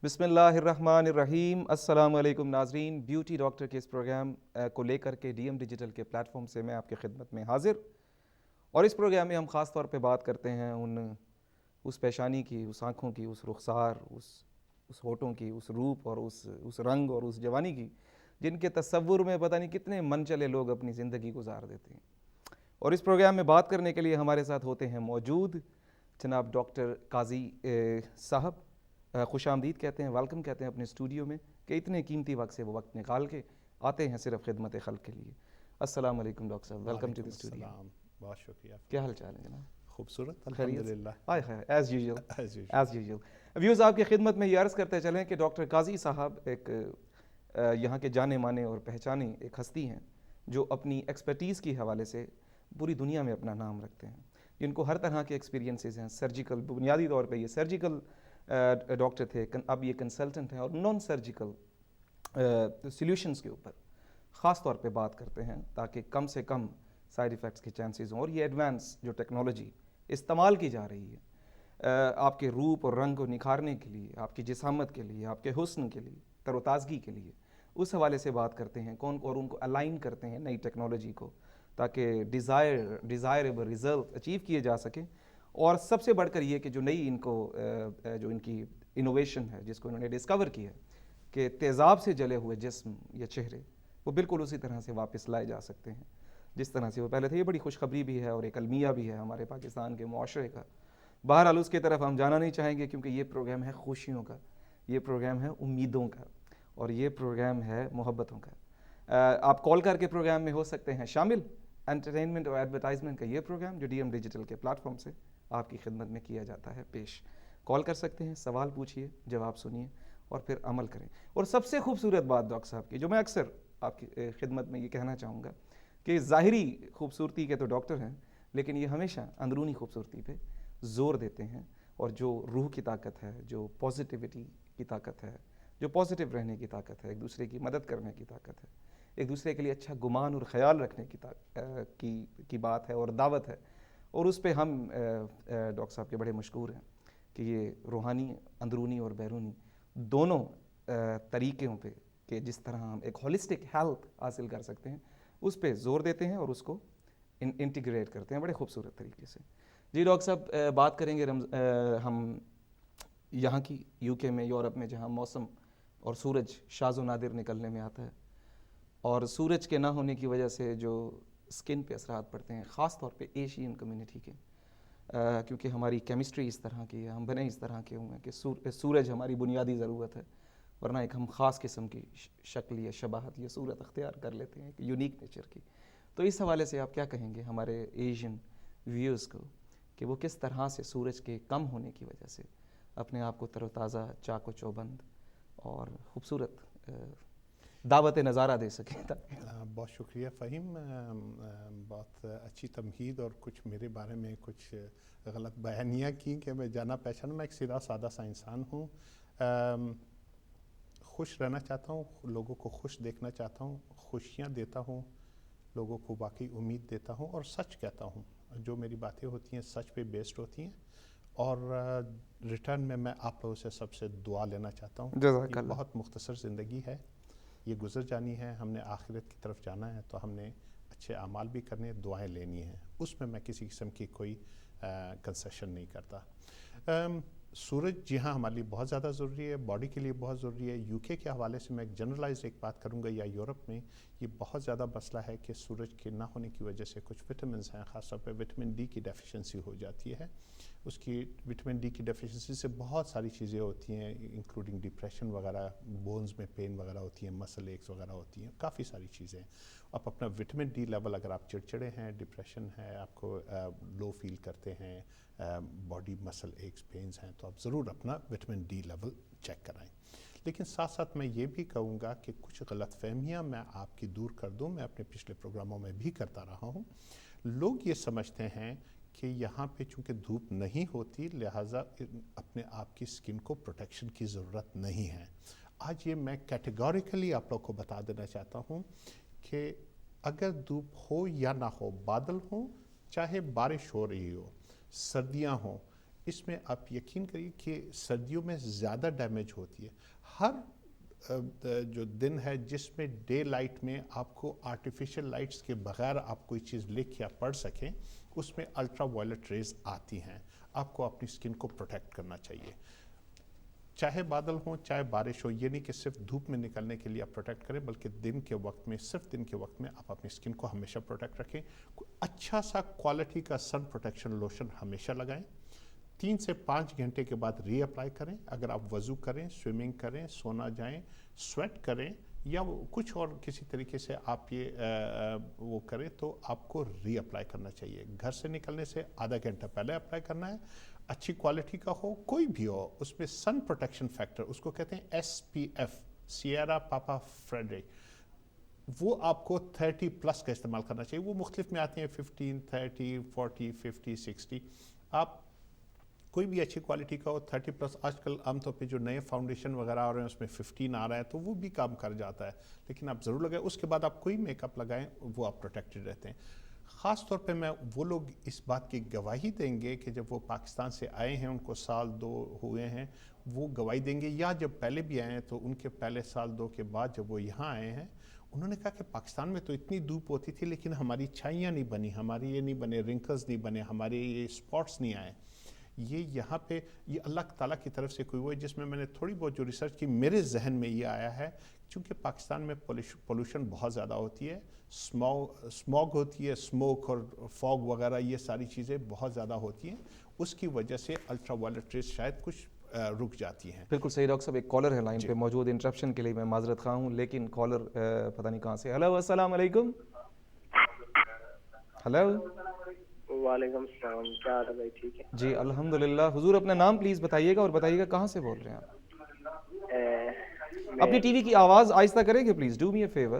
بسم اللہ الرحمن الرحیم۔ السلام علیکم ناظرین، بیوٹی ڈاکٹر کے اس پروگرام کو لے کر کے ڈی ایم ڈیجیٹل کے پلیٹ فارم سے میں آپ کی خدمت میں حاضر، اور اس پروگرام میں ہم خاص طور پہ بات کرتے ہیں اس پیشانی کی، اس آنکھوں کی، اس رخسار، اس ہونٹوں کی، اس روپ اور اس رنگ اور اس جوانی کی، جن کے تصور میں پتہ نہیں کتنے من چلے لوگ اپنی زندگی گزار دیتے ہیں۔ اور اس پروگرام میں بات کرنے کے لیے ہمارے ساتھ ہوتے ہیں موجود جناب ڈاکٹر قاضی صاحب، خوش آمدید کہتے ہیں، ویلکم کہتے ہیں اپنے اسٹوڈیو میں، کہ اتنے قیمتی وقت سے وہ وقت نکال کے آتے ہیں صرف خدمت خلق کے لیے۔ السلام علیکم ڈاکٹر صاحب، ویلکم ٹو دی اسٹوڈیو۔ بہت شکریہ۔ کیا حال چال ہے جناب؟ خوبصورت، خیریت؟ الحمدللہ۔ As usual. ویوز آپ کی خدمت میں یہ عرض کرتے چلیں کہ ڈاکٹر قاضی صاحب ایک یہاں کے جانے مانے اور پہچانے ایک ہستی ہیں جو اپنی ایکسپرٹیز کے حوالے سے پوری دنیا میں اپنا نام رکھتے ہیں، جن کو ہر طرح کے ایکسپیرینسز ہیں۔ سرجیکل، بنیادی طور پہ یہ سرجیکل ڈاکٹر تھے، اب یہ کنسلٹنٹ ہیں، اور نان سرجیکل سلیوشنز کے اوپر خاص طور پہ بات کرتے ہیں تاکہ کم سے کم سائیڈ ایفیکٹس کے چانسز ہوں۔ اور یہ ایڈوانس جو ٹیکنالوجی استعمال کی جا رہی ہے آپ کے روپ اور رنگ کو نکھارنے کے لیے، آپ کی جسامت کے لیے، آپ کے حسن کے لیے، تر و تازگی کے لیے، اس حوالے سے بات کرتے ہیں اور ان کو الائن کرتے ہیں نئی ٹیکنالوجی کو، تاکہ ڈیزائربل ریزلٹ اچیو کیے جا سکیں۔ اور سب سے بڑھ کر یہ کہ جو نئی ان کی انوویشن ہے، جس کو انہوں نے ڈسکور کیا ہے کہ تیزاب سے جلے ہوئے جسم یا چہرے وہ بالکل اسی طرح سے واپس لائے جا سکتے ہیں جس طرح سے وہ پہلے تھے۔ یہ بڑی خوشخبری بھی ہے اور ایک المیہ بھی ہے ہمارے پاکستان کے معاشرے کا۔ بہرحال اس کی طرف ہم جانا نہیں چاہیں گے، کیونکہ یہ پروگرام ہے خوشیوں کا، یہ پروگرام ہے امیدوں کا، اور یہ پروگرام ہے محبتوں کا۔ آپ کال کر کے پروگرام میں ہو سکتے ہیں شامل۔ انٹرٹینمنٹ اور ایڈورٹائزمنٹ کا یہ پروگرام جو ڈی ایم ڈیجیٹل کے پلیٹ فارم سے آپ کی خدمت میں کیا جاتا ہے پیش۔ کال کر سکتے ہیں، سوال پوچھیے، جواب سنیے اور پھر عمل کریں۔ اور سب سے خوبصورت بات ڈاکٹر صاحب کی، جو میں اکثر آپ کی خدمت میں یہ کہنا چاہوں گا، کہ ظاہری خوبصورتی کے تو ڈاکٹر ہیں، لیکن یہ ہمیشہ اندرونی خوبصورتی پہ زور دیتے ہیں، اور جو روح کی طاقت ہے، جو پازیٹیوٹی کی طاقت ہے، جو پازیٹیو رہنے کی طاقت ہے، ایک دوسرے کی مدد کرنے کی طاقت ہے، ایک دوسرے کے لیے اچھا گمان اور خیال رکھنے کی بات ہے اور دعوت ہے، اور اس پہ ہم ڈاکٹر صاحب کے بڑے مشکور ہیں کہ یہ روحانی، اندرونی اور بیرونی دونوں طریقوں پہ، کہ جس طرح ہم ایک ہولسٹک ہیلتھ حاصل کر سکتے ہیں، اس پہ زور دیتے ہیں اور اس کو انٹیگریٹ کرتے ہیں بڑے خوبصورت طریقے سے۔ جی ڈاکٹر صاحب، بات کریں گے ہم یہاں کی، یو کے میں، یورپ میں، جہاں موسم اور سورج شاذ و نادر نکلنے میں آتا ہے، اور سورج کے نہ ہونے کی وجہ سے جو اسکن پہ اثرات پڑتے ہیں، خاص طور پہ ایشین کمیونٹی کے، کیونکہ ہماری کیمسٹری اس طرح کی ہے، ہم بنے اس طرح کے ہوئے ہیں کہ سورج ہماری بنیادی ضرورت ہے، ورنہ ایک ہم خاص قسم کی شکل یا شباہت یا صورت اختیار کر لیتے ہیں، ایک یونیک نیچر کی۔ تو اس حوالے سے آپ کیا کہیں گے ہمارے ایشین ویورز کو، کہ وہ کس طرح سے سورج کے کم ہونے کی وجہ سے اپنے آپ کو تر و تازہ، چاق و چوبند اور خوبصورت دعوت نظارہ دے سکیں؟ بہت شکریہ فہیم، بہت اچھی تمہید، اور کچھ میرے بارے میں کچھ غلط بیانیاں کی کہ میں جانا پہچانا۔ میں ایک سیدھا سادہ سا انسان ہوں، خوش رہنا چاہتا ہوں، لوگوں کو خوش دیکھنا چاہتا ہوں، خوشیاں دیتا ہوں، لوگوں کو واقعی امید دیتا ہوں، اور سچ کہتا ہوں۔ جو میری باتیں ہوتی ہیں سچ پہ بیسڈ ہوتی ہیں، اور ریٹرن میں آپ لوگوں سے سب سے دعا لینا چاہتا ہوں۔ جزاک یہ اللہ۔ بہت مختصر زندگی ہے، یہ گزر جانی ہے، ہم نے آخرت کی طرف جانا ہے، تو ہم نے اچھے اعمال بھی کرنے ہیں، دعائیں لینی ہیں، اس میں کسی قسم کی کوئی کنسیشن نہیں کرتا۔ سورج جی ہاں ہمارے لیے بہت زیادہ ضروری ہے، باڈی کے لیے بہت ضروری ہے۔ یو کے حوالے سے میں ایک جنرلائز ایک بات کروں گا، یا یورپ میں یہ بہت زیادہ مسئلہ ہے کہ سورج کے نہ ہونے کی وجہ سے کچھ وٹامنس ہیں، خاص طور پہ وٹامن ڈی کی ڈیفیشنسی ہو جاتی ہے۔ اس کی وٹامن ڈی کی ڈیفیشنسی سے بہت ساری چیزیں ہوتی ہیں، انکلوڈنگ ڈپریشن وغیرہ، بونز میں پین وغیرہ ہوتی ہیں، مسل ایکس وغیرہ ہوتی ہیں، کافی ساری چیزیں۔ آپ اپنا وٹامن ڈی لیول، اگر آپ چڑچڑے ہیں، ڈپریشن ہے، آپ کو لو فیل کرتے ہیں، باڈی مسل ایکس پینز ہیں، تو آپ ضرور اپنا وٹامن ڈی لیول چیک کرائیں۔ لیکن ساتھ ساتھ میں یہ بھی کہوں گا کہ کچھ غلط فہمیاں میں آپ کی دور کر دوں، میں اپنے پچھلے پروگراموں میں بھی کرتا رہا ہوں۔ لوگ یہ سمجھتے ہیں کہ یہاں پہ چونکہ دھوپ نہیں ہوتی، لہٰذا اپنے آپ کی سکن کو پروٹیکشن کی ضرورت نہیں ہے۔ آج یہ میں کیٹیگوریکلی آپ لوگ کو بتا دینا چاہتا ہوں کہ اگر دھوپ ہو یا نہ ہو، بادل ہوں، چاہے بارش ہو رہی ہو، سردیاں ہوں، اس میں آپ یقین کریے کہ سردیوں میں زیادہ ڈیمیج ہوتی ہے. ہر جو دن ہے جس میں ڈے لائٹ میں آپ کو آرٹیفیشل لائٹس کے بغیر آپ کوئی چیز لکھ یا پڑھ سکیں, اس میں الٹرا وائلٹ ریز آتی ہیں. آپ کو اپنی اسکن کو پروٹیکٹ کرنا چاہیے, چاہے بادل ہوں چاہے بارش ہو. یہ نہیں کہ صرف دھوپ میں نکلنے کے لیے آپ پروٹیکٹ کریں, بلکہ دن کے وقت میں, صرف دن کے وقت میں آپ اپنی اسکن کو ہمیشہ پروٹیکٹ رکھیں. اچھا سا کوالٹی کا سن پروٹیکشن لوشن ہمیشہ لگائیں. 3 سے 5 گھنٹے کے بعد ری اپلائی کریں. اگر آپ وضو کریں, سوئمنگ کریں, سونا جائیں, سویٹ کریں یا کچھ اور کسی طریقے سے آپ یہ وہ کریں تو آپ کو ری اپلائی کرنا چاہیے. گھر سے نکلنے سے آدھا گھنٹہ پہلے اپلائی کرنا ہے. اچھی کوالٹی کا ہو, کوئی بھی ہو, اس میں سن پروٹیکشن فیکٹر, اس کو کہتے ہیں SPF, سیئرا پاپا فریڈرک, وہ آپ کو 30+ کا استعمال کرنا چاہیے. وہ مختلف میں آتے ہیں 15, 30, 40, 50, 60. آپ کوئی بھی اچھی کوالٹی کا ہو 30+. آج کل عام طور پہ جو نئے فاؤنڈیشن وغیرہ آ رہے ہیں اس میں 15 آ رہا ہے, تو وہ بھی کام کر جاتا ہے, لیکن آپ ضرور لگائیں. اس کے بعد آپ کوئی میک اپ لگائیں, وہ آپ پروٹیکٹڈ رہتے ہیں. خاص طور پہ میں وہ لوگ اس بات کی گواہی دیں گے کہ جب وہ پاکستان سے آئے ہیں, ان کو 1-2 ہوئے ہیں, وہ گواہی دیں گے, یا جب پہلے بھی آئے ہیں تو ان کے پہلے 1-2 کے بعد جب وہ یہاں آئے ہیں, انہوں نے کہا کہ پاکستان میں تو اتنی دھوپ ہوتی تھی لیکن ہماری چھائیاں نہیں بنی, ہماری یہ نہیں بنے, رنکلز نہیں بنے, ہمارے یہ اسپاٹس نہیں آئے. یہ یہاں پہ یہ اللہ تعالیٰ کی طرف سے کوئی وہ ہے جس میں نے تھوڑی بہت جو ریسرچ کی, میرے ذہن میں یہ آیا ہے چونکہ پاکستان میں پولوشن بہت زیادہ ہوتی ہے, اسموگ ہوتی ہے, اسموک اور فوگ وغیرہ, یہ ساری چیزیں بہت زیادہ ہوتی ہیں. اس کی وجہ سے الٹرا وائلٹ ریز شاید کچھ رک جاتی ہیں. بالکل صحیح ڈاکٹر صاحب. ایک کالر ہے لائن پہ موجود, انٹرپشن کے لیے میں معذرت خواہ ہوں, لیکن کالر پتہ نہیں کہاں سے. ہلو, السلام علیکم. ہلو. وعلیکم السلام, کیا حال ہے بھائی؟ ٹھیک ہے جی الحمدللہ. حضور اپنا نام پلیز بتائیے گا اور بتائیے گا کہاں سے بول رہے ہیں آپ. اپنی ٹی وی کی آواز آہستہ کریں گے please, do me a fever,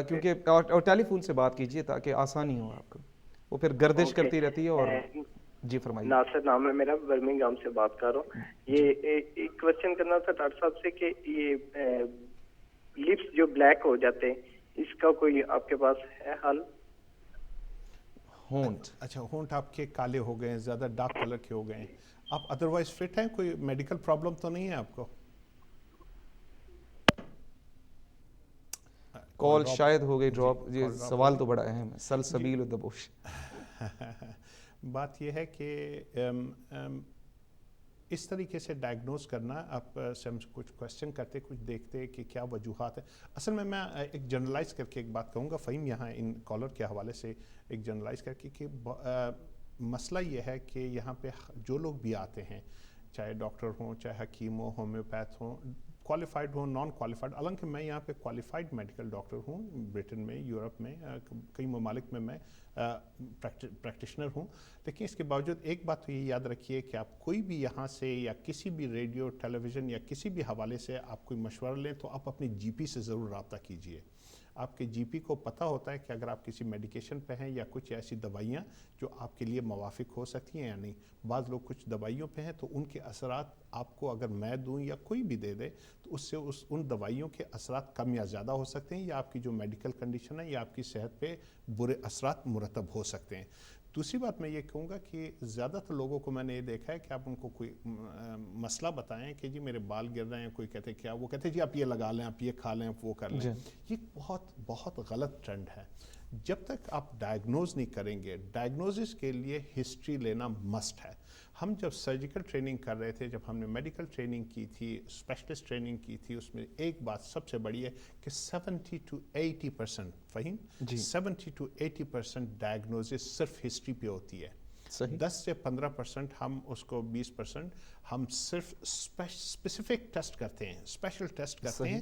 کیونکہ اور ٹیلی فون سے بات کیجیے تاکہ آسانی ہو آپ کو, وہ پھر گردش کرتی رہتی ہے. اور جی فرمائیے. ناصر نام ہے میرا, برمنگھام سے بات کر رہا ہوں. یہ ایک کوشچن کرنا تھا ڈاکٹر صاحب سے کہ یہ لپس جو بلیک ہو جاتے ہیں, اس کا کوئی آپ کے پاس ہے حل؟ ہونٹ, اچھا ہونٹ آپ کے کالے ہو گئے ہیں, زیادہ ڈارک کلر کے ہو گئے ہیں, آپ ادروائز فٹ ہیں, کوئی میڈیکل پرابلم تو نہیں ہے آپ کو؟ کال شاید ہو گئی ڈراپ. یہ سوال تو بڑا اہم ہے, سلسبیل الدبوش. بات یہ ہے کہ اس طریقے سے ڈائگنوز کرنا, آپ سے ہم کچھ کوشچن کرتے, کچھ دیکھتے کہ کیا وجوہات ہیں. اصل میں ایک جنرلائز کر کے ایک بات کہوں گا, فہیم یہاں ان کالر کے حوالے سے ایک جنرلائز کر کے کہ مسئلہ یہ ہے کہ یہاں پہ جو لوگ بھی آتے ہیں, چاہے ڈاکٹر ہوں, چاہے حکیم ہو, ہومیوپیتھ ہوں, کوالیفائڈ ہوں, نان کوالیفائڈ, حالانکہ میں یہاں پہ کوالیفائڈ میڈیکل ڈاکٹر ہوں, برٹن میں, یورپ میں, کئی ممالک میں پریکٹیشنر ہوں, لیکن اس کے باوجود ایک بات تو یہ یاد رکھیے کہ آپ کوئی بھی یہاں سے یا کسی بھی ریڈیو, ٹیلی ویژن یا کسی بھی حوالے سے آپ کوئی مشورہ لیں تو آپ اپنے جی پی سے ضرور رابطہ کیجیے. آپ کے جی پی کو پتہ ہوتا ہے کہ اگر آپ کسی میڈیکیشن پہ ہیں یا کچھ ایسی دوائیاں جو آپ کے لیے موافق ہو سکتی ہیں یا نہیں. بعض لوگ کچھ دوائیوں پہ ہیں تو ان کے اثرات آپ کو اگر میں دوں یا کوئی بھی دے دے تو اس سے ان دوائیوں کے اثرات کم یا زیادہ ہو سکتے ہیں, یا آپ کی جو میڈیکل کنڈیشن ہے یا آپ کی صحت پہ برے اثرات مرتب ہو سکتے ہیں. دوسری بات میں یہ کہوں گا کہ زیادہ تر لوگوں کو میں نے یہ دیکھا ہے کہ آپ ان کو کوئی مسئلہ بتائیں کہ جی میرے بال گر رہے ہیں, کوئی کہتے کیا, وہ کہتے جی آپ یہ لگا لیں, آپ یہ کھا لیں, آپ وہ کر لیں. یہ بہت بہت غلط ٹرینڈ ہے. جب تک آپ ڈائگنوز نہیں کریں گے, ڈائگنوزس کے لیے ہسٹری لینا مسٹ ہے. ہم جب سرجیکل ٹریننگ کر رہے تھے, جب ہم نے میڈیکل ٹریننگ کی تھی, اسپیشلسٹ ٹریننگ کی تھی, اس میں ایک بات سب سے بڑی ہے کہ 70 to 80%, فہیم 70 to 80% ڈائگنوزس صرف ہسٹری پہ ہوتی ہے. 10 سے 15% ہم اس کو 20% ہم صرف اسپیسیفک ٹیسٹ کرتے ہیں, اسپیشل ٹیسٹ کرتے ہیں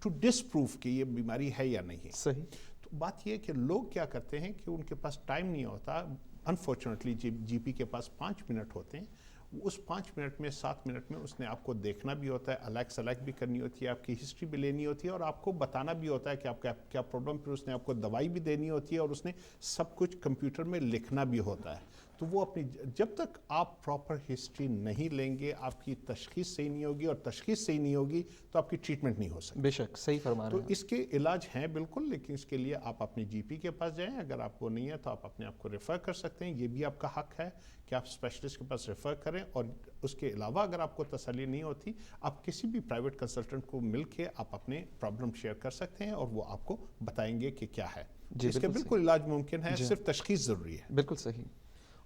ٹو ڈسپروف کہ یہ بیماری ہے یا نہیں. صحیح. تو بات یہ کہ لوگ کیا کرتے ہیں کہ ان کے پاس ٹائم نہیں ہوتا. انفارچونیٹلی جی پی کے پاس 5 منٹ ہوتے ہیں, اس 5 منٹ میں 7 منٹ میں اس نے آپ کو دیکھنا بھی ہوتا ہے, الگ بھی کرنی ہوتی ہے, آپ کی ہسٹری بھی لینی ہوتی ہے, اور آپ کو بتانا بھی ہوتا ہے کہ آپ کا کیا پرابلم, پھر اس نے آپ کو دوائی بھی دینی ہوتی ہے, اور اس نے سب کچھ کمپیوٹر میں لکھنا بھی ہوتا ہے. تو وہ اپنی جب تک آپ پراپر ہسٹری نہیں لیں گے آپ کی تشخیص صحیح نہیں ہوگی, اور تشخیص صحیح نہیں ہوگی تو آپ کی ٹریٹمنٹ نہیں ہو سکتی. بے شک صحیح فرما تو رہے ہیں. اس کے علاج ہیں بالکل, لیکن اس کے لیے آپ اپنے جی پی کے پاس جائیں. اگر آپ کو نہیں ہے تو آپ اپنے آپ کو ریفر کر سکتے ہیں, یہ بھی آپ کا حق ہے کہ آپ اسپیشلسٹ کے پاس ریفر کریں. اور اس کے علاوہ اگر آپ کو تسلی نہیں ہوتی, آپ کسی بھی پرائیویٹ کنسلٹنٹ کو مل کے آپ اپنے پرابلم شیئر کر سکتے ہیں, اور وہ آپ کو بتائیں گے کہ کیا ہے. جی اس کے بالکل علاج ممکن ہے, صرف تشخیص ضروری ہے. بالکل صحیح.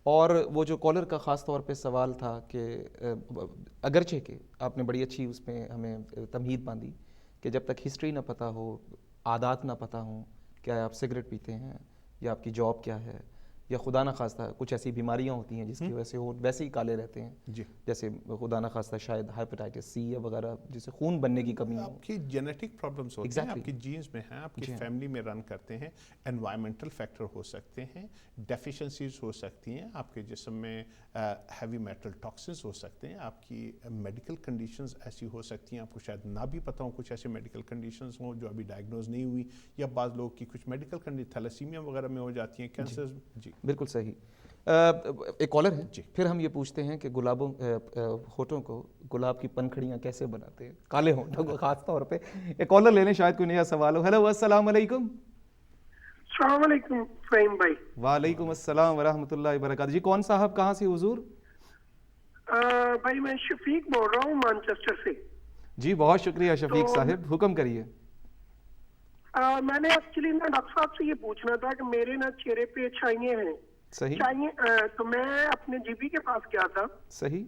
اور وہ جو کالر کا خاص طور پہ سوال تھا کہ اگرچہ کہ آپ نے بڑی اچھی اس میں ہمیں تمہید باندھی کہ جب تک ہسٹری نہ پتہ ہو, عادات نہ پتہ ہوں, کیا آپ سگریٹ پیتے ہیں یا آپ کی جاب کیا ہے, یا خدا نہ خواستہ کچھ ایسی بیماریاں ہوتی ہیں جس کی وجہ سے وہ ویسے ہی کالے رہتے ہیں, جی, جیسے خدا نہ خواستہ شاید ہیپیٹائٹس سی یا وغیرہ جسے خون بننے کی کمی ہو. آپ کی جینیٹک پرابلمس ہوتے ہیں, آپ کی جینز میں ہیں, آپ کی فیملی میں رن کرتے ہیں. انوائرمنٹل فیکٹر ہو سکتے ہیں, ڈیفیشنسیز ہو سکتی ہیں, آپ کے جسم میں ہیوی میٹل ٹاکسنس ہو سکتے ہیں, آپ کی میڈیکل کنڈیشنز ایسی ہو سکتی ہیں, آپ کو شاید نہ بھی پتہ ہوں کچھ ایسے میڈیکل کنڈیشنز ہوں جو ابھی ڈائگنوز نہیں ہوئی, یا بعض لوگ کی کچھ میڈیکل کنڈیشن تھیلیسیمیا وغیرہ میں ہو جاتی ہیں, کینسر. جی بالکل صحیح. ایک کالر ہے, پھر ہم یہ پوچھتے ہیں کہ گلابوں ہونٹوں کو, گلاب کی پنکھڑیاں کیسے بناتے ہیں, کالے ہونٹوں کو خاص طور پہ. ایک کالر لے لیں, شاید کوئی نیا سوال ہو. ہیلو, السلام علیکم. السلام علیکم فہیم بھائی. وعلیکم السلام ورحمۃ اللہ وبرکاتہ. جی کون صاحب, کہاں سے حضور؟ بھائی میں شفیق بول رہا ہوں مانچسٹر سے. جی بہت شکریہ شفیق صاحب, حکم کریے. میں نے ایکچولی نا ڈاکٹر صاحب سے یہ پوچھنا تھا کہ میرے نا چہرے پہ چھائیاں ہیں. صحیح. تو میں اپنے جی پی کے پاس گیا تھا. صحیح.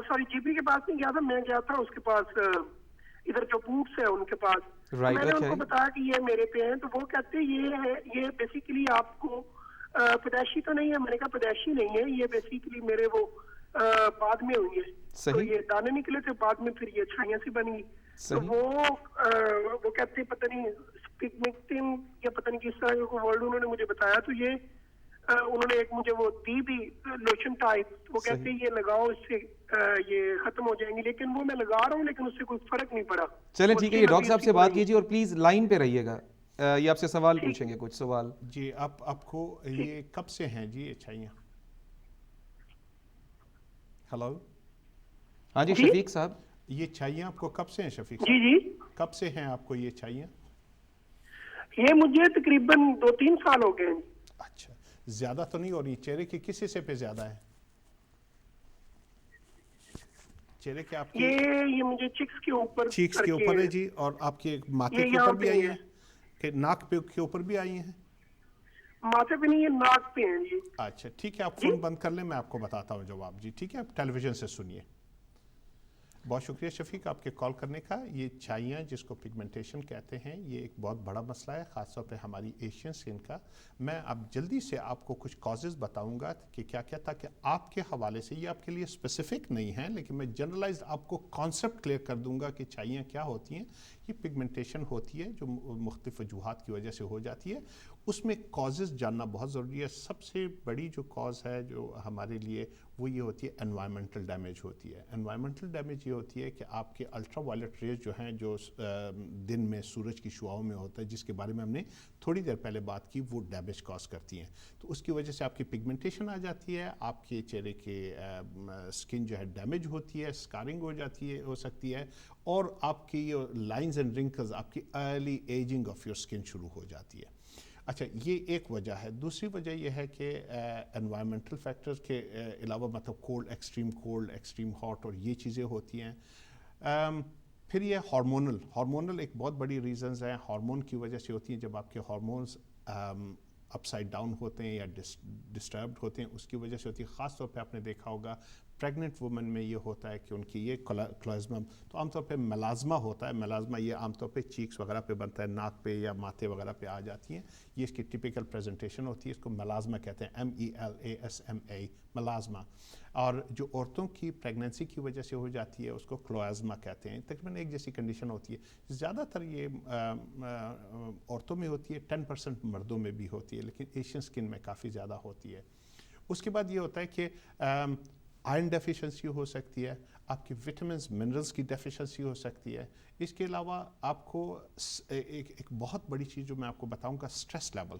سوری, جی پی کے پاس نہیں گیا تھا, میں گیا تھا اس کے پاس, ادھر جو بوٹس ہے ان کے پاس. میں نے ان کو بتایا کہ یہ میرے پہ ہیں, تو وہ کہتے یہ ہے, یہ بیسیکلی آپ کو پیدائشی تو نہیں ہے. میں نے کہا پیدائشی نہیں ہے, یہ بیسیکلی میرے وہ بعد میں ہوئی ہے. تو یہ دانے نکلے تھے بعد میں, پھر یہ چھائیاں سی بنی. تو وہ کہتے پتہ نہیں پگمنٹن یا پتہ نہیں کس طرح کا ورڈ انہوں نے مجھے بتایا. تو یہ انہوں نے ایک مجھے وہ دی بھی لوشن ٹائپ, وہ کہتے ہیں یہ لگاؤ, اس سے یہ ختم ہو جائیں گے. لیکن وہ میں لگا رہا ہوں لیکن اس سے کوئی فرق نہیں پڑا. چلیں ٹھیک ہے, یہ ڈاکٹر صاحب سے بات کیجیے اور پلیز لائن پہ رہیے گا, یہ آپ سے سوال پوچھیں گے کچھ سوال. جی, آپ کو یہ کب سے ہیں جی یہ چھائیاں؟ ہلو, ہاں جی شفیق صاحب, یہ چھائیاں آپ کو کب سے ہیں شفیق جی صاحب؟ جی, کب سے ہیں آپ کو یہ چھائیاں؟ یہ مجھے تقریباً 2-3 سال ہو گئے ہیں. اچھا, زیادہ تو نہیں ہو رہی؟ چہرے کے کس حصے پہ زیادہ ہے چہرے کے آپ کی؟ یہ مجھے چیکس کے اوپر, چیکس کے اوپر ہے جی, اور آپ کے ماتھے کے اوپر بھی آئی ہیں, کہ ناک کے اوپر بھی آئی ہیں؟ ماتھے پہ نہیں, یہ ناک پہ ہیں جی. اچھا ٹھیک ہے, آپ فون بند کر لیں, میں آپ کو بتاتا ہوں جواب. جی ٹھیک ہے, آپ ٹیلی ویژن سے سنیے. بہت شکریہ شفیق آپ کے کال کرنے کا. یہ چھائیاں جس کو پگمنٹیشن کہتے ہیں, یہ ایک بہت بڑا مسئلہ ہے, خاص طور پہ ہماری ایشین سکن کا. میں اب جلدی سے آپ کو کچھ کازز بتاؤں گا کہ کیا کیا, تاکہ آپ کے حوالے سے, یہ آپ کے لیے اسپیسیفک نہیں ہیں لیکن میں جنرلائزڈ آپ کو کانسیپٹ کلیئر کر دوں گا کہ چھائیاں کیا ہوتی ہیں. یہ پگمنٹیشن ہوتی ہے جو مختلف وجوہات کی وجہ سے ہو جاتی ہے. اس میں کازز جاننا بہت ضروری ہے. سب سے بڑی جو کاز ہے جو ہمارے لیے, وہ یہ ہوتی ہے انوائرمنٹل ڈیمیج ہوتی ہے. انوائرمنٹل ڈیمیج یہ ہوتی ہے کہ آپ کے الٹرا وائلٹ ریز جو ہیں, جو دن میں سورج کی شعاؤں میں ہوتا ہے, جس کے بارے میں ہم نے تھوڑی دیر پہلے بات کی, وہ ڈیمیج کاز کرتی ہیں. تو اس کی وجہ سے آپ کی پگمنٹیشن آ جاتی ہے, آپ کے چہرے کے سکن جو ہے ڈیمیج ہوتی ہے, سکارنگ ہو جاتی ہے, ہو سکتی ہے, اور آپ کی لائنز اینڈ رنکلز, آپ کی ارلی ایجنگ آف یور سکن شروع ہو جاتی ہے. اچھا, یہ ایک وجہ ہے. دوسری وجہ یہ ہے کہ انوائرمنٹل فیکٹرز کے علاوہ, مطلب کولڈ, ایکسٹریم ہاٹ, اور یہ چیزیں ہوتی ہیں. پھر یہ ہارمونل ایک بہت بڑی ریزنز ہیں. ہارمون کی وجہ سے ہوتی ہیں. جب آپ کے ہارمونز اپ سائڈ ڈاؤن ہوتے ہیں یا ڈسٹربڈ ہوتے ہیں, اس کی وجہ سے ہوتی ہے. خاص طور پہ آپ نے دیکھا ہوگا پریگننٹ وومن میں یہ ہوتا ہے کہ ان کی یہ کلازمم, تو عام طور پہ ملازمہ ہوتا ہے. ملازمہ یہ عام طور پہ چیکس وغیرہ پہ بنتا ہے, ناک پہ یا ماتھے وغیرہ پہ آ جاتی ہیں. یہ اس کی ٹپیکل پریزنٹیشن ہوتی ہے. اس کو ملازمہ کہتے ہیں, MELASMA, ملازمہ. اور جو عورتوں کی پریگننسی کی وجہ سے ہو جاتی ہے, اس کو کلوازمہ کہتے ہیں. تقریباً ایک جیسی کنڈیشن ہوتی ہے. زیادہ تر یہ عورتوں میں ہوتی ہے, 10% مردوں میں بھی ہوتی ہے, لیکن ایشین سکن میں کافی زیادہ ہوتی ہے. اس کے بعد یہ ہوتا ہے کہ آئرن ڈیفیشنسی ہو سکتی ہے, آپ کی وٹامنز منرلز کی ڈیفیشنسی ہو سکتی ہے. اس کے علاوہ آپ کو ایک بہت بڑی چیز جو میں آپ کو بتاؤں گا, stress level.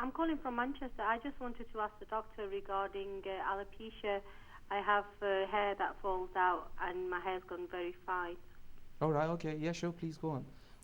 I'm calling from Manchester. I just wanted to ask the doctor regarding alopecia. I have hair that falls out and my hair's gone very fine. All right, okay, yeah, sure, please go on.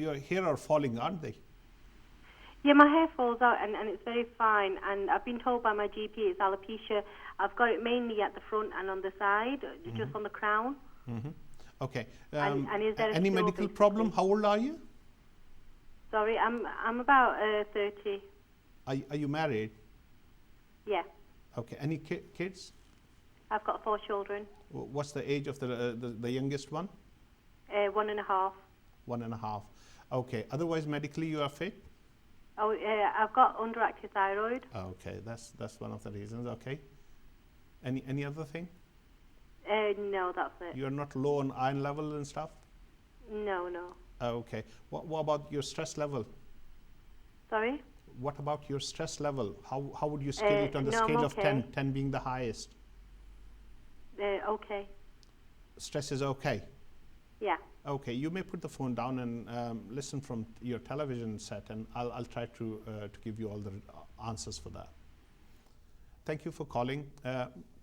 Your hair are falling, aren't they? Yeah, my hair falls out and it's very fine, and I've been told by my GP it's alopecia. I've got it mainly at the front and on the side, just on the crown. Okay. And is there any medical problem? How old are you? Sorry, I'm about 30. Are you married? Yeah. Okay. Any kids? I've got 4 children. What's the age of the youngest one? 1.5. 1.5. Okay. Otherwise, medically, you are fit? Oh, I've got underactive thyroid. Okay, that's one of the reasons. Okay. Any other thing? No, that's it. You are not low on iron level and stuff? No. Okay. What about your stress level? Sorry? What about your stress level? How would you scale it on the scale of 10, 10 being the highest? Okay. Stress is okay? Yeah. Okay, you may put the phone down and listen from your television set, and I'll try to give you all the answers for that. Thank you for calling.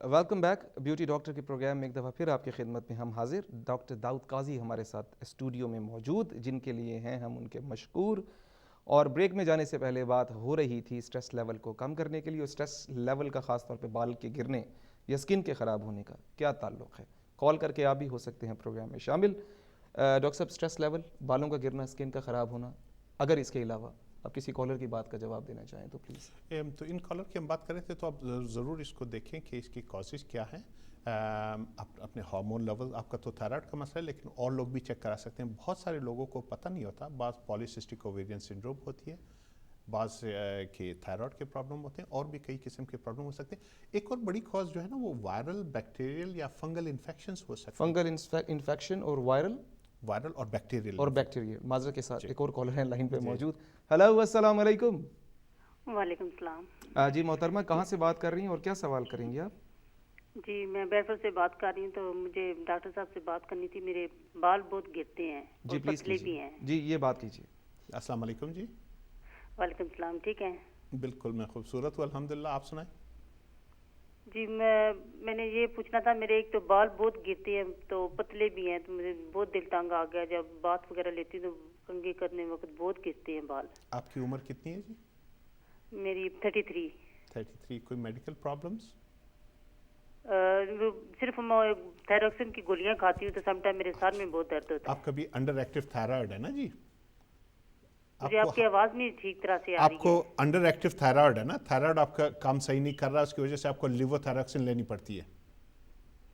Welcome back beauty doctor کے programme میں ایک دفعہ پھر آپ کی خدمت میں ہم حاضر. ڈاکٹر داؤد قاضی ہمارے ساتھ اسٹوڈیو میں موجود, جن کے لیے ہیں ہم ان کے مشکور. اور بریک میں جانے سے پہلے بات ہو رہی تھی اسٹریس لیول کو کم کرنے کے لیے, اور اسٹریس لیول کا خاص طور پہ بال کے گرنے یا اسکن کے خراب ہونے کا کیا تعلق ہے. کال کر کے آپ بھی ہو سکتے ہیں پروگرام میں شامل. ڈاکٹر صاحب, اسٹریس لیول, بالوں کا گرنا, اسکن کا خراب ہونا, اگر اس کے علاوہ آپ کسی کالر کی بات کا جواب دینا چاہیں تو پلیز. تو ان کالر کی ہم بات کریں تھے تو آپ ضرور اس کو دیکھیں کہ اس کی کازز کیا ہیں. اپنے ہارمون لیول, آپ کا تو تھائرائڈ کا مسئلہ ہے لیکن اور لوگ بھی چیک کرا سکتے ہیں. بہت سارے لوگوں کو پتہ نہیں ہوتا, بعض پالیسسٹک اوویرین سنڈروم ہوتی ہے, بعض کے تھائرائڈ کے پرابلم ہوتے ہیں, اور بھی کئی قسم کے پرابلم ہو سکتے ہیں. ایک اور بڑی کاز جو ہے نا وہ وائرل, بیکٹیریل یا فنگل انفیکشنز ہو سکتے ہیں. فنگل انفیکشن اور وائرل اور بیکٹیریل. معذرت کے ساتھ ایک اور کالر ہیں لائن پہ موجود. ہیلو, السلام علیکم. وعلیکم السلام. جی محترمہ, کہاں سے بات کر رہی ہیں اور کیا سوال کریں گی آپ؟ جی میں بیرفل سے بات کر رہی ہوں. تو مجھے ڈاکٹر صاحب سے بات کرنی تھی. میرے بال بہت گرتے ہیں اور پتلے بھی ہیں. جی یہ بات کیجیے. السلام علیکم. جی وعلیکم السلام. ٹھیک ہے؟ بالکل میں خوبصورت ہوں الحمدللہ. آپ سنائیں. جی میں نے یہ پوچھنا تھا, میرے ایک تو بال بہت گرتے ہیں تو پتلے بھی ہیں, تو مجھے بہت دل تنگ آ گیا. جب بات وغیرہ لیتی ہوں تو کنگھی کرنے وقت بہت گرتے ہیں بال. آپ کی عمر کتنی ہے جی؟ میری 33. 33. کوئی میڈیکل پرابلمس؟ صرف میں تھائروکسن کی گولیاں کھاتی ہوں تو سم ٹائم میرے سر میں بہت درد ہوتا ہے. آپ کبھی انڈر ایکٹیو تھائرائڈ ہے نا جی؟ مجھے آپ کی آواز نہیں ٹھیک طرح سے آ رہی ہے. آپ کو انڈر ایکٹیو تھائرائڈ ہے نا, تھائرائڈ آپ کا کام صحیح نہیں کر رہا, اس کی وجہ سے آپ کو لیور تھائروکسن لینی پڑتی ہے.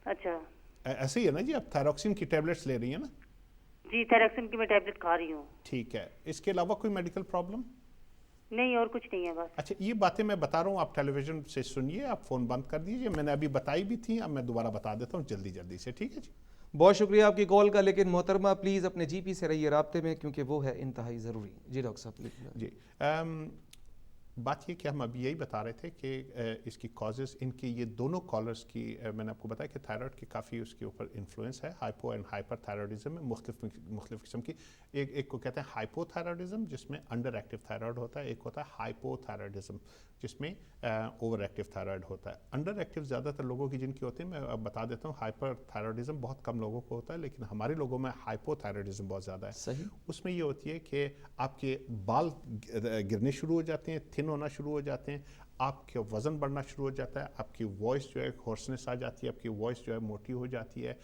اچھا ایسے ہی ہے نا جی, آپ تھائروکسن کی ٹیبلٹس لے رہی ہیں نا؟ جی تھائروکسن کی میں ٹیبلٹ کھا رہی ہوں. ٹھیک ہے. اس کے علاوہ کوئی میڈیکل پرابلم؟ نہیں, اور کچھ نہیں ہے بس. اچھا, یہ باتیں میں بتا رہا ہوں, آپ ٹیلی ویژن سے سنیے, آپ فون بند کر دیجیے. میں نے ابھی بتائی بھی تھی, اب میں دوبارہ بتا دیتا ہوں جلدی سے. ٹھیک ہے جی. بہت شکریہ آپ کی کال کا, لیکن محترمہ پلیز اپنے جی پی سے رہیے رابطے میں, کیونکہ وہ ہے انتہائی ضروری. جی ڈاکٹر صاحب پلیز. جی بات یہ کہ ہم ابھی یہی بتا رہے تھے کہ اس کی کازز, ان کی یہ دونوں کالرز کی میں نے آپ کو بتایا کہ تھائرائڈ کی کافی اس کے اوپر انفلوئنس ہے. ہائپو اینڈ ہائپر تھائرائڈزم میں مختلف قسم کی. ایک کو کہتے ہیں ہائپو تھائرائڈزم جس میں انڈر ایکٹیو تھائرائڈ ہوتا ہے, ایک ہوتا ہے ہائپو تھائرائڈزم جس میں اوور ایکٹیو تھائرائڈ ہوتا ہے. انڈر ایکٹیو زیادہ تر لوگوں کی جن کی ہوتی ہیں, میں اب بتا دیتا ہوں. ہائپر تھائرائڈزم بہت کم لوگوں کو ہوتا ہے, لیکن ہمارے لوگوں میں ہائپو تھائرائڈزم بہت زیادہ ہے. صحیح. اس میں یہ ہوتی ہے کہ آپ کے بال گرنے شروع ہو جاتے ہیں, تھن ہونا شروع ہو جاتے ہیں, آپ کا وزن بڑھنا شروع ہو جاتا ہے, آپ کی وائس جو ہے ہارسنس آ جاتی ہے, آپ کی وائس جو ہے موٹی ہو جاتی ہے.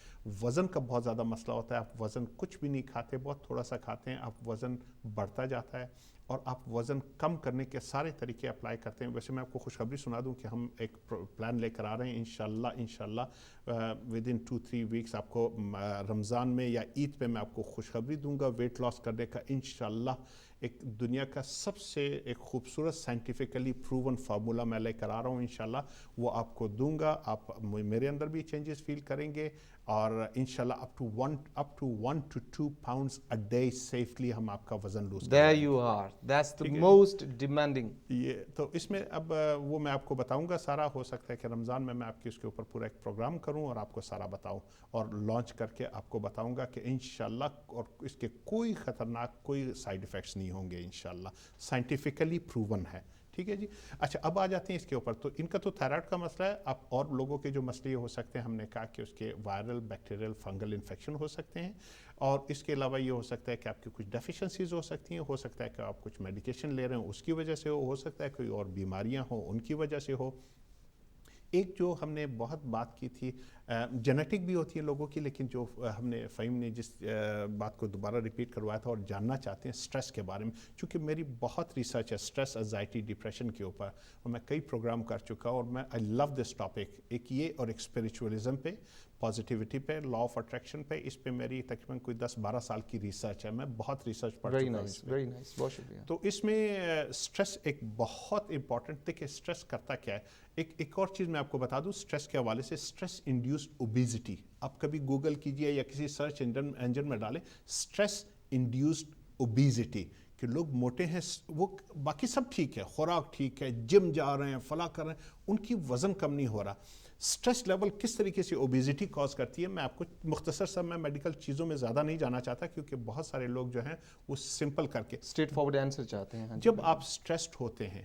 وزن کا بہت زیادہ مسئلہ ہوتا ہے, آپ وزن کچھ بھی نہیں کھاتے, بہت تھوڑا سا کھاتے ہیں, آپ وزن بڑھتا جاتا ہے, اور آپ وزن کم کرنے کے سارے طریقے اپلائی کرتے ہیں. ویسے میں آپ کو خوشخبری سنا دوں کہ ہم ایک پلان لے کر آ رہے ہیں انشاءاللہ ودن 2-3 ویکس. آپ کو رمضان میں یا عید پہ میں آپ کو خوشخبری دوں گا ویٹ لاس کرنے کا انشاءاللہ. ایک دنیا کا سب سے ایک خوبصورت سائنٹیفکلی پروون فارمولا میں لے کر آ رہا ہوں انشاءاللہ, وہ آپ کو دوں گا. آپ میرے اندر بھی چینجز فیل کریں گے, اور انشاءاللہ up to 1 to 2 pounds a day safely ہم آپ کا وزن لوز کریں گے. There you are. That's the most demanding. یہ تو اس میں اب وہ میں آپ کو بتاؤں گا سارا. ہو سکتا ہے کہ رمضان میں آپ کی اس کے اوپر پورا ایک پروگرام کروں اور آپ کو سارا بتاؤں, اور لانچ کر کے آپ کو بتاؤں گا کہ انشاءاللہ, اور اس کے کوئی خطرناک کوئی سائیڈ ایفیکٹس نہیں ہوں گے انشاءاللہ, سائنٹیفکلی پروون ہے. ٹھیک ہے جی. اچھا, اب آ جاتے ہیں اس کے اوپر. تو ان کا تو تھائرائڈ کا مسئلہ ہے. اب اور لوگوں کے جو مسئلے ہو سکتے ہیں, ہم نے کہا کہ اس کے وائرل, بیکٹیریل, فنگل انفیکشن ہو سکتے ہیں, اور اس کے علاوہ یہ ہو سکتا ہے کہ آپ کی کچھ ڈیفیشنسیز ہو سکتی ہیں, ہو سکتا ہے کہ آپ کچھ میڈیکیشن لے رہے ہیں اس کی وجہ سے ہو سکتا ہے کوئی اور بیماریاں ہوں ان کی وجہ سے ہو. ایک جو ہم نے بہت بات کی تھی, جینیٹک بھی ہوتی ہے لوگوں کی, لیکن جو ہم نے فہیم نے جس بات کو دوبارہ ریپیٹ کروایا تھا اور جاننا چاہتے ہیں اسٹریس کے بارے میں, چونکہ میری بہت ریسرچ ہے اسٹریس, انزائٹی, ڈپریشن کے اوپر, اور میں کئی پروگرام کر چکا, اور میں آئی لو دس ٹاپک. ایک یہ, اور ایک اسپریچولیزم پہ, پازیٹیوٹی پہ, لا آف اٹریکشن پہ, اس پہ میری تقریباً کوئی 10-12 سال کی ریسرچ ہے. میں بہت ریسرچ پڑھ چکا ہوں. ویری نائس, بہت شکریہ. تو اس میں اسٹریس ایک بہت امپورٹنٹ تھے کہ اسٹریس کرتا کیا ہے. ایک اور چیز میں آپ کو بتا دوں اسٹریس کے حوالے سے, اسٹریس انڈیوسڈ اوبیزٹی. آپ کبھی گوگل کیجئے یا کسی سرچ انجن میں ڈالیں اسٹریس انڈیوسڈ اوبیزٹی, کہ لوگ موٹے ہیں, وہ باقی سب ٹھیک ہے, خوراک ٹھیک ہے, جم جا رہے ہیں, فلاں کر رہے ہیں, ان کی وزن کم نہیں ہو رہا. اسٹریس لیول کس طریقے سے اوبیزٹی کاز کرتی ہے, میں آپ کو مختصر سا, میں میڈیکل چیزوں میں زیادہ نہیں جانا چاہتا, کیونکہ بہت سارے لوگ جو ہیں وہ سمپل کر کے اسٹریٹ فارورڈ آنسر چاہتے ہیں. جب آپ اسٹریسڈ ہوتے ہیں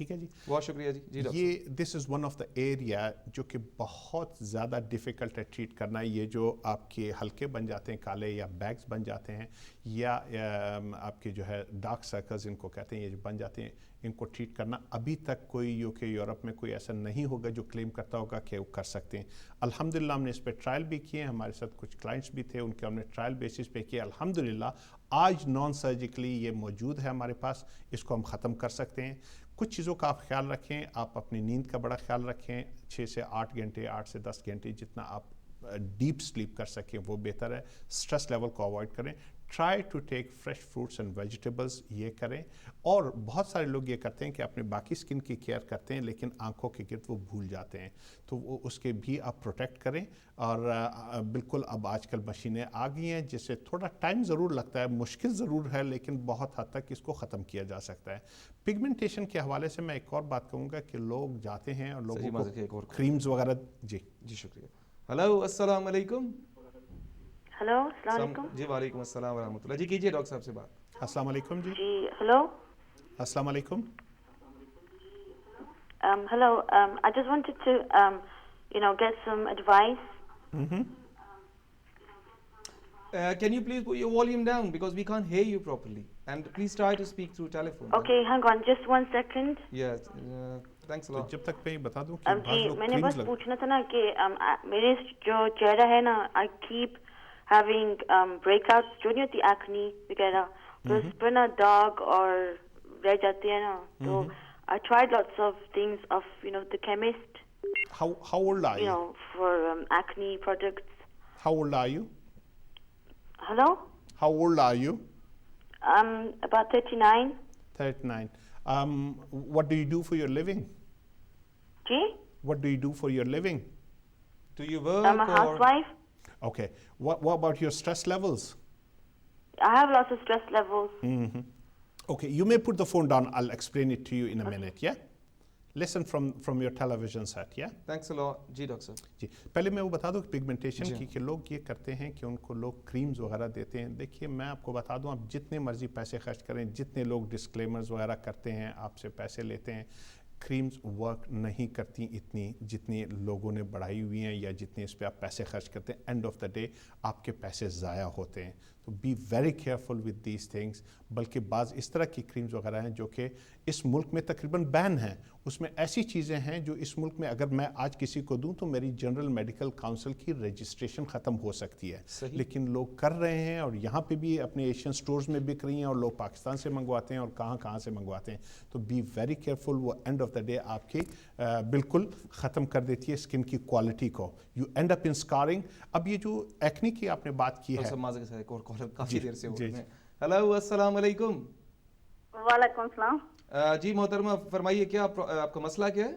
ٹھیک ہے جی, بہت شکریہ جی. یہ this is one of the area جو کہ بہت زیادہ ڈیفیکلٹ ہے ٹریٹ کرنا. یہ جو آپ کے حلقے بن جاتے ہیں کالے یا بیگز بن جاتے ہیں یا آپ کے جو ہے ڈارک سرکلز ان کو کہتے ہیں, یہ جو بن جاتے ہیں, ان کو ٹریٹ کرنا ابھی تک کوئی UK یورپ میں کوئی ایسا نہیں ہوگا جو کلیم کرتا ہوگا کہ وہ کر سکتے ہیں. الحمدللہ ہم نے اس پہ ٹرائل بھی کیے ہیں, ہمارے ساتھ کچھ کلائنٹس بھی تھے, ان کے ہم نے ٹرائل بیسس پہ کیا. الحمدللہ آج نان سرجیکلی یہ موجود ہے ہمارے پاس, اس کو ہم ختم کر سکتے ہیں. کچھ چیزوں کا آپ خیال رکھیں, آپ اپنی نیند کا بڑا خیال رکھیں, 6 سے 8 گھنٹے 8 سے 10 گھنٹے جتنا آپ ڈیپ سلیپ کر سکیں وہ بہتر ہے. سٹریس لیول کو اوائڈ کریں. Try to take fresh fruits and vegetables, یہ کریں. اور بہت سارے لوگ یہ کرتے ہیں کہ اپنے باقی اسکن کی کیئر کرتے ہیں لیکن آنکھوں کے گرد وہ بھول جاتے ہیں, تو وہ اس کے بھی آپ پروٹیکٹ کریں. اور بالکل اب آج کل مشینیں آ گئی ہیں جس سے تھوڑا ٹائم ضرور لگتا ہے, مشکل ضرور ہے, لیکن بہت حد تک اس کو ختم کیا جا سکتا ہے. پگمنٹیشن کے حوالے سے میں ایک اور بات کہوں گا کہ لوگ جاتے ہیں اور لوگوں کو کریمز وغیرہ. جی شکریہ. ہلو السلام علیکم. ہلو السلام علیکم. جی وعلیکم السلام ورحمۃ اللہ. جی کیجیے ڈاکٹر صاحب سے بات. السلام علیکم. جی ہلو السلام علیکم. Hello, I just wanted to get some advice. Can you please put your volume down because we can't hear you properly, and please try to speak through telephone. Okay, hang on just 1 second. Yes, thanks a lot. جب تک میں بتا دوں کہ جی میں نے بس پوچھنا تھا نا کہ میرے جو چہرہ ہے نا, I keep having breakouts, جو نہیں ہوتی acne وغیرہ, تو اس پر نا داغ اور رہ جاتے ہیں نا. تو I tried lots of things of the chemist. How old are you? For acne products. How old are you? Hello? How old are you? About 39. 39. What do you do for your living? Gee? What do you do for your living? Do you work? I'm a housewife. Okay. What about your stress levels? I have lots of stress levels. Okay, you may put the phone down. I'll explain it to you in a minute, yeah? Listen from your television set, yeah? Thanks a lot. جی doctor صاحب. جی پہلے میں وہ بتا دوں کہ pigmentation کی کہ لوگ یہ کرتے ہیں کہ ان کو لوگ کریمز وغیرہ دیتے ہیں. دیکھیے میں آپ کو بتا دوں, آپ جتنے مرضی پیسے خرچ کریں, جتنے لوگ ڈسکلیمرز وغیرہ کرتے ہیں, آپ سے پیسے لیتے ہیں, کریمز ورک نہیں کرتی اتنی جتنی لوگوں نے بڑھائی ہوئی ہیں یا جتنے اس پہ آپ پیسے خرچ کرتے ہیں. اینڈ آف دا ڈے آپ کے پیسے ضائع ہوتے ہیں. تو be very careful with these things. بلکہ بعض اس طرح کی کریمز وغیرہ ہیں جو کہ اس ملک میں تقریباً بین ہیں. اس میں ایسی چیزیں ہیں جو اس ملک میں اگر میں آج کسی کو دوں تو میری جنرل میڈیکل کاؤنسل کی رجسٹریشن ختم ہو سکتی ہے. لیکن لوگ کر رہے ہیں, اور یہاں پہ بھی اپنے ایشین سٹورز میں بک رہی ہیں, اور لوگ پاکستان سے منگواتے ہیں اور کہاں سے منگواتے ہیں. تو بی ویری کیئرفل. وہ اینڈ آف دا ڈے آپ کی بالکل ختم کر دیتی ہے اسکن کی کوالٹی کو. یو اینڈ اپ ان اسکارنگ. اب یہ جو ایکنی کی آپ نے بات کی ہے, کافی دیر سے. ہلو السلام علیکم. وعلیکم السلام. جی محترمہ فرمائیے, کیا آپ کا مسئلہ کیا ہے؟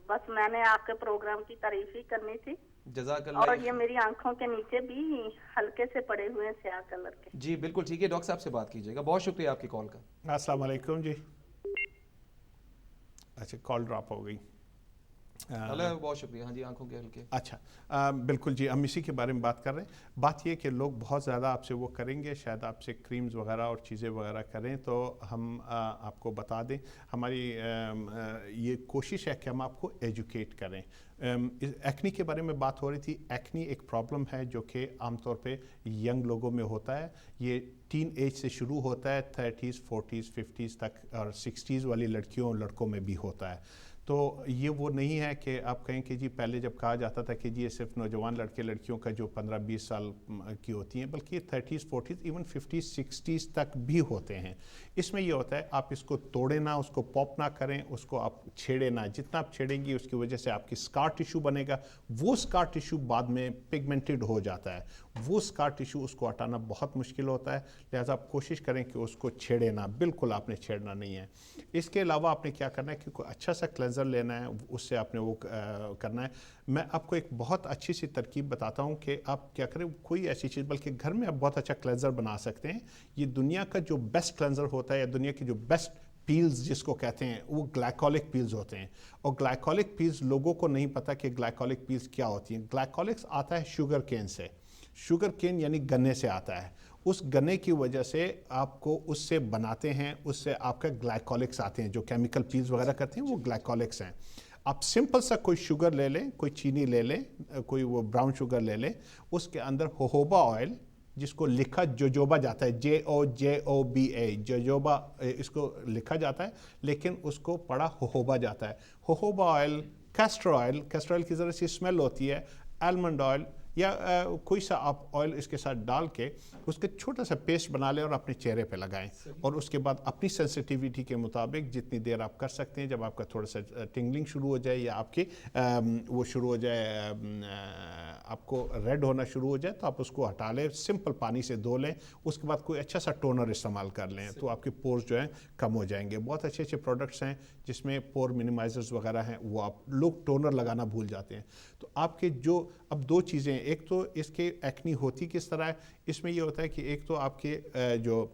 بس میں نے آپ کے پروگرام کی تعریف ہی کرنی تھی. جزاک اللہ. اور یہ میری آنکھوں کے نیچے بھی ہلکے سے پڑے ہوئے ہیں سیاہ کلر کے. جی بالکل ٹھیک ہے, ڈاکٹر صاحب سے بات کیجیے گا. بہت شکریہ آپ کی کال کا. السلام علیکم. جی اچھا کال ڈراپ ہو گئی. بہت شکریہ. ہاں جی آنکھوں کے ہلکے. اچھا بالکل جی, ہم اسی کے بارے میں بات کر رہے ہیں. بات یہ کہ لوگ بہت زیادہ آپ سے وہ کریں گے, شاید آپ سے کریمز وغیرہ اور چیزیں وغیرہ کریں, تو ہم آپ کو بتا دیں ہماری یہ کوشش ہے کہ ہم آپ کو ایجوکیٹ کریں. ایکنی کے بارے میں بات ہو رہی تھی. ایکنی ایک پرابلم ہے جو کہ عام طور پہ ینگ لوگوں میں ہوتا ہے. یہ ٹین ایج سے شروع ہوتا ہے, 30s 40s 50s تک, اور 60s والی لڑکیوں اور لڑکوں میں بھی ہوتا ہے. تو یہ وہ نہیں ہے کہ آپ کہیں کہ جی پہلے جب کہا جاتا تھا کہ جی یہ صرف نوجوان لڑکے لڑکیوں کا جو 15-20 سال کی ہوتی ہیں, بلکہ یہ 30s 40s even 50s 60s تک بھی ہوتے ہیں. اس میں یہ ہوتا ہے آپ اس کو توڑیں نہ, اس کو پاپ نہ کریں, اس کو آپ چھیڑیں نہ. جتنا آپ چھیڑیں گی اس کی وجہ سے آپ کی اسکار ٹیشو بنے گا. وہ اسکار ٹیشو بعد میں پگمنٹڈ ہو جاتا ہے. وہ اسکار ٹیشو اس کو ہٹانا بہت مشکل ہوتا ہے. لہٰذا آپ کوشش کریں کہ اس کو چھیڑیں نہ, بالکل آپ نے چھیڑنا نہیں ہے. اس کے علاوہ آپ نے کیا کرنا ہے کہ کوئی اچھا سا کلینزر لینا ہے, اس سے آپ نے وہ کرنا ہے. میں آپ کو ایک بہت اچھی سی ترکیب بتاتا ہوں کہ آپ کیا کریں, کوئی ایسی چیز, بلکہ گھر میں آپ بہت اچھا کلینزر بنا سکتے ہیں. یہ دنیا کا جو بیسٹ کلینزر ہوتا ہے, یا دنیا کی جو بیسٹ پیلز جس کو کہتے ہیں, وہ گلائکولک پیلز ہوتے ہیں. اور گلائکولک پیلز لوگوں کو نہیں پتہ کہ گلائکولک پیلز کیا ہوتی ہیں. گلائکولکس آتا ہے sugar can say. Sugar cane یعنی گنے سے آتا ہے. اس گنے کی وجہ سے آپ کو اس سے بناتے ہیں, اس سے آپ کا گلائکولکس آتے ہیں, جو کیمیکل پیلز وغیرہ کرتے ہیں وہ گلائکولکس ہیں. آپ سمپل سا کوئی شوگر لے لیں, کوئی چینی لے لیں, کوئی وہ براؤن شوگر لے لیں, اس کے اندر جوجوبا آئل, جس کو لکھا جوجوبا جاتا ہے, JOJOBA, جوجوبا اس کو لکھا جاتا ہے, لیکن اس کو پڑھا جوجوبا جاتا ہے. جوجوبا آئل, کیسٹر آئل کی ذرا سی اسمیل ہوتی ہے, آلمنڈ آئل یا کوئی سا آپ آئل اس کے ساتھ ڈال کے اس کا چھوٹا سا پیسٹ بنا لیں اور اپنے چہرے پہ لگائیں, اور اس کے بعد اپنی سینسٹیویٹی کے مطابق جتنی دیر آپ کر سکتے ہیں, جب آپ کا تھوڑا سا ٹنگلنگ شروع ہو جائے یا آپ کی وہ شروع ہو جائے, آپ کو ریڈ ہونا شروع ہو جائے, تو آپ اس کو ہٹا لیں, سمپل پانی سے دھو لیں, اس کے بعد کوئی اچھا سا ٹونر استعمال کر لیں, تو آپ کے پورز جو ہیں کم ہو جائیں گے. بہت اچھے اچھے پروڈکٹس ہیں جس میں پور منیمائزرز وغیرہ ہیں, وہ آپ لوگ ٹونر لگانا بھول جاتے ہیں. تو آپ کے جو اب دو چیزیں ہیں, ایک تو اس کے ایکنی ہوتی کس طرح ہے, اس میں یہ ہوتا ہے کہ ایک تو آپ کے جو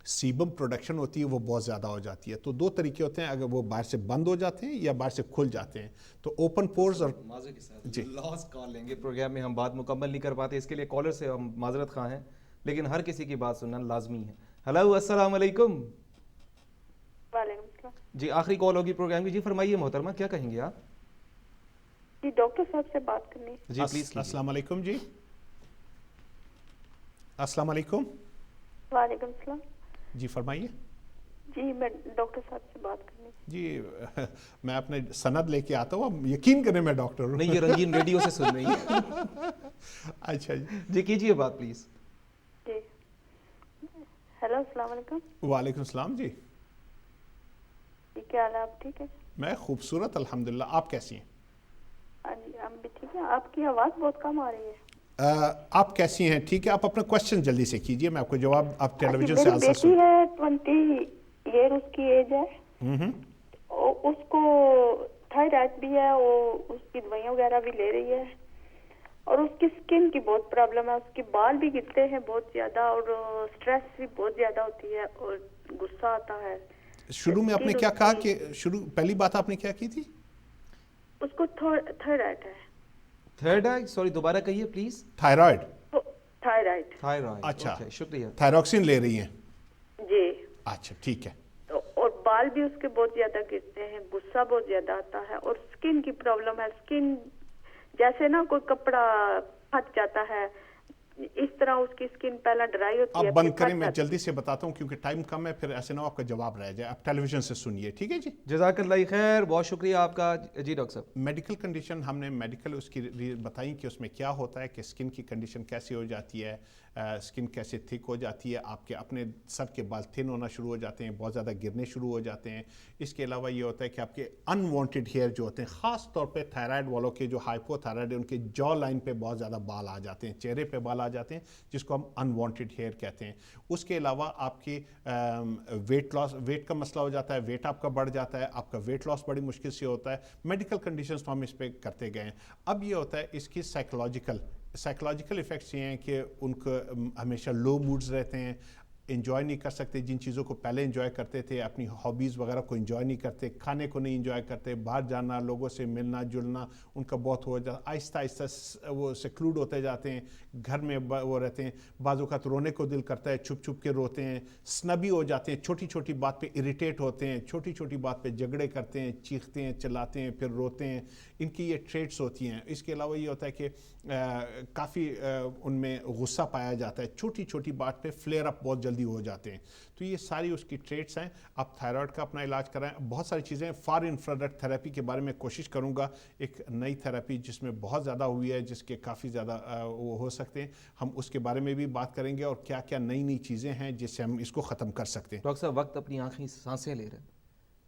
سیبم پروڈکشن ہوتی ہے وہ بہت زیادہ ہو جاتی ہے. تو دو طریقے ہوتے ہیں, اگر وہ باہر سے بند ہو جاتے ہیں یا باہر سے کھل جاتے ہیں. تو اوپن پورز اور جی لاسٹ کال لیں گے, پروگرام میں ہم بات مکمل نہیں کر پاتے, اس کے لیے کالر سے ہم معذرت خواہ ہیں, لیکن ہر کسی کی بات سننا لازمی ہے. ہلو السلام علیکم. وعلیکم السلام. جی آخری کال ہوگی پروگرام کی. جی فرمائیے محترمہ, کیا کہیں گے آپ؟ جی ڈاکٹر صاحب سے بات کرنی. جی پلیز. السلام علیکم. جی السلام علیکم. وعلیکم السلام. جی فرمائیے. جی میں ڈاکٹر صاحب سے بات کرنی. جی میں اپنے سند لے کے آتا ہوں, یقین کریں میں ڈاکٹر ہوں. نہیں, یہ رنگین ریڈیو سے سن رہی ہے. اچھا جی کیجیے بات پلیز. جی ہیلو السلام علیکم. وعلیکم السلام. جی کیا حال ہے, آپ ٹھیک ہے؟ میں خوبصورت الحمدللہ, آپ کیسی ہیں؟ جی ہم بھی ٹھیک ہیں. آپ کی آواز بہت کم آ رہی ہے. آپ کیسی ہیں؟ ٹھیک ہے, آپ اپنا کوشچن جلدی سے کیجئے, میں آپ کو جواب آپ ٹیلی ویژن سے آنسر سن. میری بیٹی ہے 20 ایئر, اس کی ایج ہے, اس کو تھائرائڈ بھی ہے, وہ اس کی دوائیاں وغیرہ بھی لے رہی ہے, اور اس کی سکن کی بہت پرابلم ہے, اس کے بال بھی گرتے ہیں بہت زیادہ, اور سٹریس بھی بہت زیادہ ہوتی ہے, اور غصہ آتا ہے. شروع میں آپ نے کیا کہا کہ پہلی بات آپ نے کیا کی تھی؟ اس کو تھائرائڈ ہے. تھائرائڈ, سوری دوبارہ کہیے پلیز. تھائرائڈ. اچھا شکریہ. تھائروکسین لے رہی ہیں؟ جی. اچھا ٹھیک ہے. اور بال بھی اس کے بہت زیادہ گرتے ہیں, غصہ بہت زیادہ آتا ہے, اور سکن کی پرابلم ہے. سکن جیسے نا کوئی کپڑا پھٹ جاتا ہے, اس طرح اس کی سکن پہلا ڈرائی ہوتی ہے. آپ بند کریں, میں جلدی سے بتاتا ہوں کیونکہ ٹائم کم ہے, پھر ایسے نہ آپ کا جواب رہ جائے. آپ ٹیلی ویژن سے سنیے, ٹھیک ہے جی. جزاک اللہ خیر, بہت شکریہ آپ کا. جی ڈاکٹر صاحب, میڈیکل کنڈیشن ہم نے میڈیکل اس کی بتائیں کہ اس میں کیا ہوتا ہے, کہ سکن کی کنڈیشن کیسی ہو جاتی ہے, سکن کیسے تھک ہو جاتی ہے, آپ کے اپنے سر کے بال تھن ہونا شروع ہو جاتے ہیں, بہت زیادہ گرنے شروع ہو جاتے ہیں. اس کے علاوہ یہ ہوتا ہے کہ آپ کے ان وانٹیڈ ہیئر جو ہوتے ہیں, خاص طور پہ تھائرائڈ والوں کے جو ہائپو تھائرائڈ ہے, ان کے جو لائن پہ بہت زیادہ بال آ جاتے ہیں, چہرے پہ بال آ جاتے ہیں, جس کو ہم ان وانٹیڈ ہیئر کہتے ہیں. اس کے علاوہ آپ کی ویٹ کا مسئلہ ہو جاتا ہے, ویٹ آپ کا بڑھ جاتا ہے, آپ کا ویٹ لاس بڑی مشکل سے ہوتا ہے. میڈیکل کنڈیشنز تو ہم اس پہ کرتے گئے ہیں. اب یہ ہوتا ہے اس کی سائیکلوجیکل ایفیکٹس یہ ہیں کہ ان کو ہمیشہ لو موڈز رہتے ہیں, انجوائے نہیں کر سکتے جن چیزوں کو پہلے انجوائے کرتے تھے, اپنی ہابیز وغیرہ کو انجوائے نہیں کرتے, کھانے کو نہیں انجوائے کرتے, باہر جانا, لوگوں سے ملنا جلنا ان کا بہت ہو جاتا, آہستہ آہستہ وہ سیکلوڈ ہوتے جاتے ہیں, گھر میں وہ رہتے ہیں, بعض اوقات رونے کو دل کرتا ہے, چھپ چھپ کے روتے ہیں, سنبی ہو جاتے ہیں, چھوٹی چھوٹی بات پہ اریٹیٹ ہوتے ہیں, چھوٹی چھوٹی بات پہ جھگڑے کرتے ہیں, چیختے ہیں, چلاتے ہیں, پھر روتے ہیں. ان کی یہ ٹریٹس ہوتی ہیں. اس کے علاوہ یہ ہوتا ہے کہ کافی ان میں غصہ پایا جاتا ہے, چھوٹی چھوٹی بات پہ فلیئر اپ بہت جلدی ہو جاتے ہیں. تو یہ ساری اس کی ٹریٹس ہیں. آپ تھائرائڈ کا اپنا علاج کرائیں. بہت ساری چیزیں, فار انفراریڈ تھراپی کے بارے میں کوشش کروں گا, ایک نئی تھراپی جس میں بہت زیادہ ہوئی ہے, جس کے کافی زیادہ وہ ہو سکتے ہیں, ہم اس کے بارے میں بھی بات کریں گے, اور کیا کیا نئی نئی چیزیں ہیں جس سے ہم اس کو ختم کر سکتے ہیں. ڈاکٹر صاحب وقت اپنی آنکھیں سانسیں لے رہے ہیں,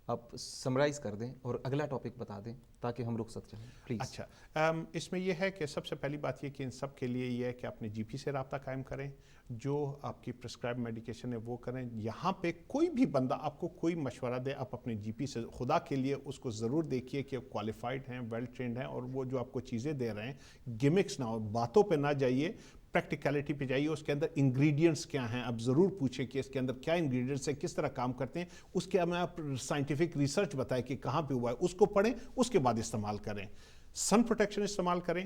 آپ سمرائز کر دیں اور اگلا ٹاپک بتا دیں تاکہ ہم رخصت چاہیں پلیز. اچھا, اس میں یہ ہے کہ سب سے پہلی بات یہ کہ ان سب کے لیے یہ ہے کہ اپنے جی پی سے رابطہ قائم کریں, جو آپ کی پرسکرائب میڈیکیشن ہے وہ کریں. یہاں پہ کوئی بھی بندہ آپ کو کوئی مشورہ دے, آپ اپنے جی پی سے خدا کے لیے اس کو ضرور دیکھیے کہ کوالیفائڈ ہیں, ویل ٹرینڈ ہیں, اور وہ جو آپ کو چیزیں دے رہے ہیں گمکس نہ ہو, باتوں پہ نہ جائیے, پریکٹیکلٹی پہ جائیے. اس کے اندر انگریڈینٹس کیا ہیں آپ ضرور پوچھیں کہ اس کے اندر کیا انگریڈینٹس ہیں, کس طرح کام کرتے ہیں. اس کے ہمیں آپ سائنٹیفک ریسرچ بتائیں کہ کہاں پہ ہوا ہے, اس کو پڑھیں, اس کے بعد استعمال کریں. سن پروٹیکشن استعمال کریں,